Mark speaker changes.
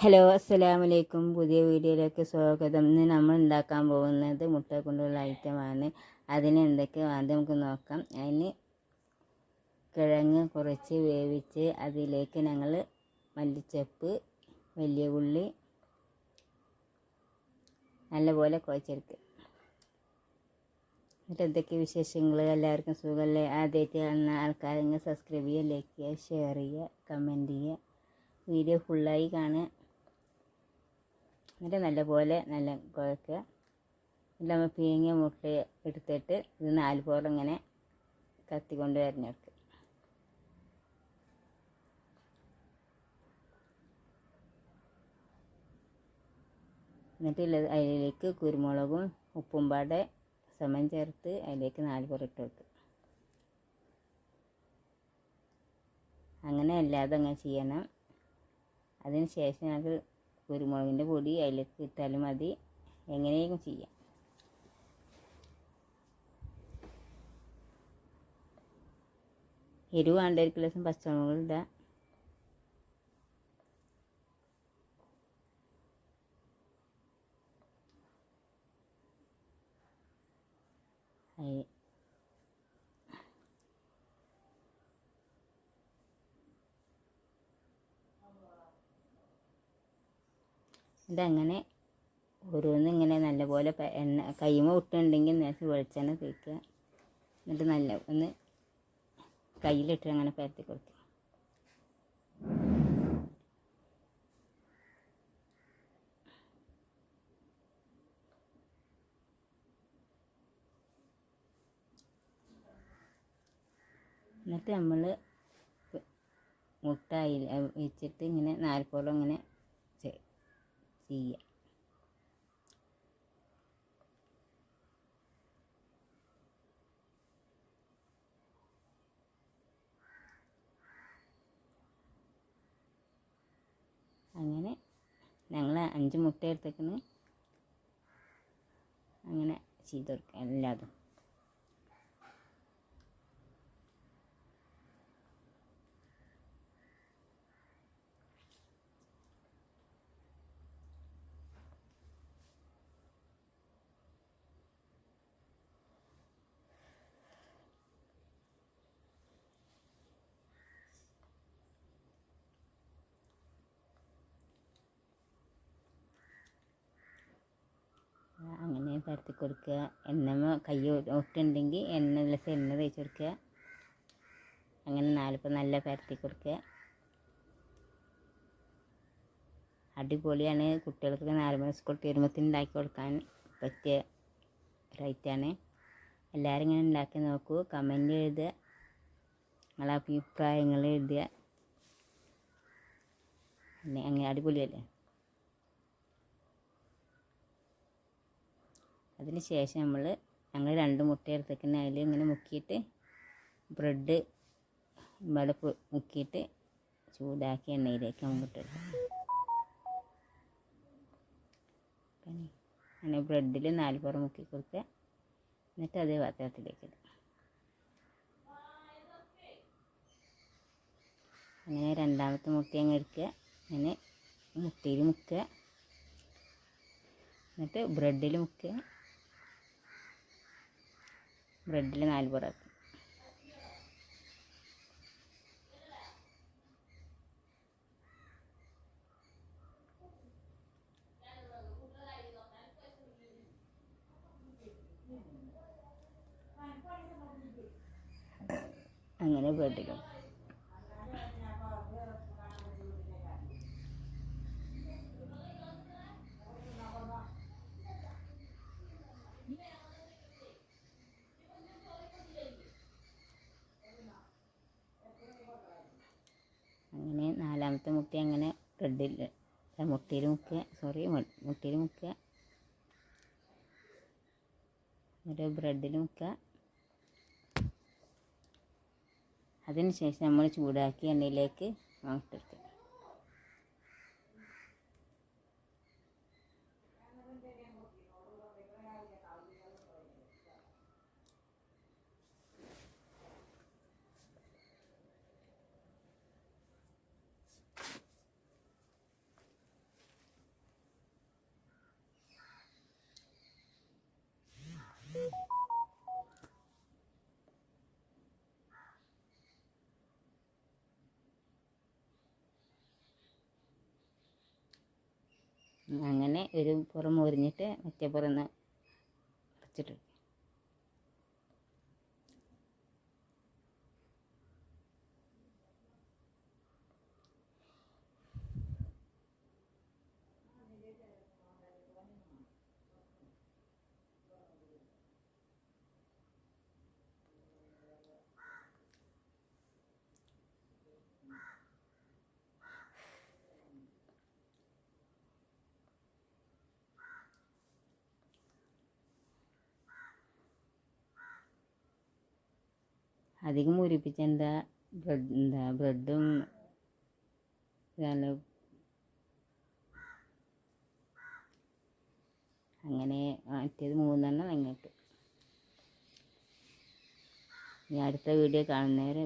Speaker 1: Hello, അസ്സലാമലൈക്കും. പുതിയ വീഡിയോയിലേക്ക് സ്വാഗതം. ഇന്ന് നമ്മൾ ഉണ്ടാക്കാൻ പോകുന്നത് മുട്ട കൊണ്ടുള്ള ഐറ്റമാണ്. അതിന് എന്തൊക്കെ ആദ്യം നമുക്ക് നോക്കാം. അതിന് കിഴങ്ങ് കുറച്ച് വേവിച്ച് അതിലേക്ക് ഞങ്ങൾ മല്ലിച്ചപ്പ്, വലിയ ഉള്ളി നല്ലപോലെ കുഴച്ചെടുക്കുക. എന്നിട്ട് എന്തൊക്കെ വിശേഷങ്ങൾ, എല്ലാവർക്കും സുഖമല്ലേ? ആദ്യമായിട്ട് കാണുന്ന ആൾക്കാരെങ്കിൽ സബ്സ്ക്രൈബ് ചെയ്യുക, ലൈക്ക് ചെയ്യുക, ഷെയർ ചെയ്യുക, കമൻറ്റ് ചെയ്യുക. വീഡിയോ ഫുള്ളായി കാണുക. എന്നിട്ട് നല്ലപോലെ കുഴക്കുക. എന്നിട്ട് നമ്മൾ പീങ്ങിയ മുട്ട എടുത്തിട്ട് ഇത് 4 പോളം ഇങ്ങനെ കത്തിക്കൊണ്ട് വരഞ്ഞെടുക്കുക. എന്നിട്ട് അതിലേക്ക് കുരുമുളകും ഉപ്പും പാടെ സമം ചേർത്ത് അതിലേക്ക് 4 പോളം ഇട്ട് വെക്കുക. അങ്ങനെ അല്ലാതെ അങ്ങനെ ചെയ്യണം. അതിന് ശേഷം ഞങ്ങൾക്ക് കുരുമുളകിൻ്റെ പൊടി അതിലേക്ക് ഇട്ടാലും മതി, എങ്ങനെയും ചെയ്യാം. എരിവ് വേണ്ട 1 കിലോ പച്ചമുളക് ഇടുക. ഇതങ്ങനെ ഓരോന്നും ഇങ്ങനെ നല്ലപോലെ എണ്ണ കൈമ ഇട്ടുണ്ടെങ്കിൽ നേരത്തെ വെളിച്ചെണ്ണ തേക്കുക. എന്നിട്ട് നല്ല ഒന്ന് കയ്യിലിട്ട് അങ്ങനെ പരത്തി കൊടുക്കുക. എന്നിട്ട് നമ്മൾ മുട്ട വെച്ചിട്ട് ഇങ്ങനെ 4 പോളം ഇങ്ങനെ ചെയ്യുക. അങ്ങനെ ഞങ്ങൾ 5 മുട്ട എടുത്തേക്കണ്. അങ്ങനെ ചെയ്ത് കൊടുക്കുക എല്ലാതും. അങ്ങനെ പരത്തി കൊടുക്കുക. എണ്ണ കൈ ഒട്ടുണ്ടെങ്കിൽ എണ്ണ തേച്ച് കൊടുക്കുക. അങ്ങനെ 4 നല്ല പരത്തി കൊടുക്കുക. അടിപൊളിയാണ്. കുട്ടികൾക്ക് 4 മണി സ്കൂൾ വരുമ്പോൾ ഉണ്ടാക്കി കൊടുക്കാൻ പറ്റിയ ഒരൈറ്റാണ്. എല്ലാവരും ഇങ്ങനെ ഉണ്ടാക്കി നോക്കൂ. കമൻറ്റ് എഴുതുക, നിങ്ങളെ അഭിപ്രായങ്ങൾ എഴുതുക. അങ്ങനെ അടിപൊളിയല്ലേ? അതിന് ശേഷം ഞങ്ങൾ 2 മുട്ട എടുത്തേക്കുന്ന അതിൽ ഇങ്ങനെ മുക്കിയിട്ട് ബ്രെഡ് ഇവിടെ മുക്കിയിട്ട് ചൂടാക്കി എണ്ണയിലേക്ക് നമുക്ക് ഇട്ട് അങ്ങനെ ബ്രെഡിൽ 4 പുറം മുക്കി കൊടുക്കുക. എന്നിട്ട് അതേ പാത്രത്തിലേക്ക് ഇടുക. അങ്ങനെ രണ്ടാമത്തെ മുട്ട അങ്ങ് എടുക്കുക. അങ്ങനെ മുട്ടയിൽ മുക്കുക. എന്നിട്ട് ബ്രെഡിൽ മുക്കുക. ബ്രെഡിൽ 4 പുറം. അങ്ങനെ ബ്രെഡിലും അങ്ങനെ 4ാമത്തെ മുട്ട അങ്ങനെ മുട്ടയിൽ മുക്കുക. എന്നിട്ട് ബ്രെഡിൽ മുക്കുക. അതിന് ശേഷം നമ്മൾ ചൂടാക്കി എണ്ണയിലേക്ക് ഇട്ടെടുക്കുക. അങ്ങനെ ഒരു പുറം മുറിഞ്ഞിട്ട് മറ്റേ പുറം ഒന്ന് അടച്ചിട്ട് അധികം മുരിപ്പിച്ച ബ്രെഡും ഇതാണ്. അങ്ങനെ മറ്റേത് 3 ഇങ്ങോട്ട്. ഇനി അടുത്ത വീഡിയോ കാണുന്നവരെ